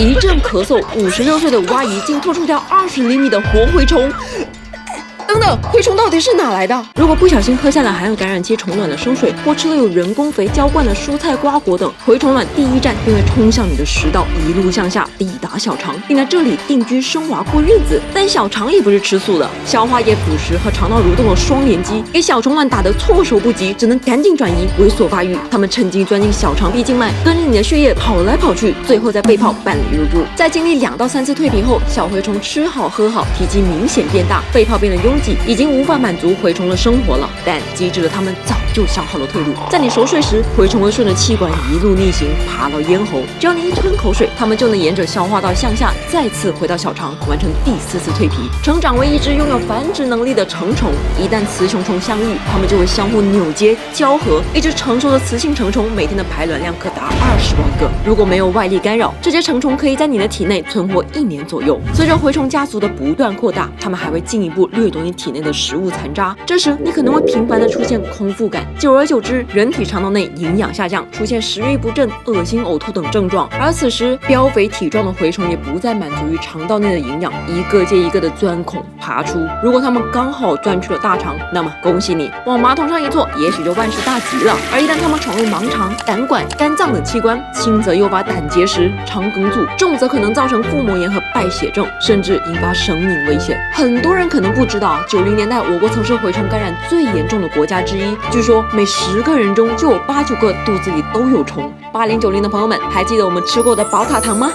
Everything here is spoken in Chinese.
一阵咳嗽，56岁的吴阿姨竟吐出掉20厘米的活蛔虫。等等，蛔虫到底是哪来的？如果不小心喝下了含有感染期虫卵的生水，或吃了有人工肥浇灌的蔬菜瓜果等，蛔虫卵第一站便会冲向你的食道，一路向下抵达小肠，并在这里定居生娃过日子。但小肠也不是吃素的，消化液腐蚀和肠道蠕动的双连击，给小虫卵打得措手不及，只能赶紧转移，猥琐发育。它们趁机钻进小肠壁静脉，跟着你的血液跑来跑去，最后在肺泡半里入住。在经历2到3次蜕皮后，小蛔虫吃好喝好，体积明显变大，肺泡变得拥挤，已经无法满足蛔虫的生活了。但机智的它们早就想好了退路，在你熟睡时，蛔虫会顺着气管一路逆行爬到咽喉，只要你一吞口水，它们就能沿着消化道向下，再次回到小肠，完成第4次蜕皮，成长为一只拥有繁殖能力的成虫。一旦雌雄虫相遇，它们就会相互扭结交合。一只成熟的雌性成虫每天的排卵量可达20万个。如果没有外力干扰，这些成虫可以在你的体内存活1年左右。随着蛔虫家族的不断扩大，它们还会进一步掠夺你体内的食物残渣，这时你可能会频繁的出现空腹感，久而久之，人体肠道内营养下降，出现食欲不振、恶心、呕吐等症状。而此时，膘肥体壮的蛔虫也不再满足于肠道内的营养，一个接一个的钻孔爬出。如果它们刚好钻去了大肠，那么恭喜你，往马桶上一坐，也许就万事大吉了。而一旦它们闯入盲肠、胆管、肝脏等器官，轻则诱发胆结石、肠梗阻，重则可能造成腹膜炎和败血症，甚至引发生命危险。很多人可能不知道，90年代我国曾是蛔虫感染最严重的国家之一，据说每10个人中就有8、9个肚子里都有虫。80、90的朋友们，还记得我们吃过的宝塔糖吗？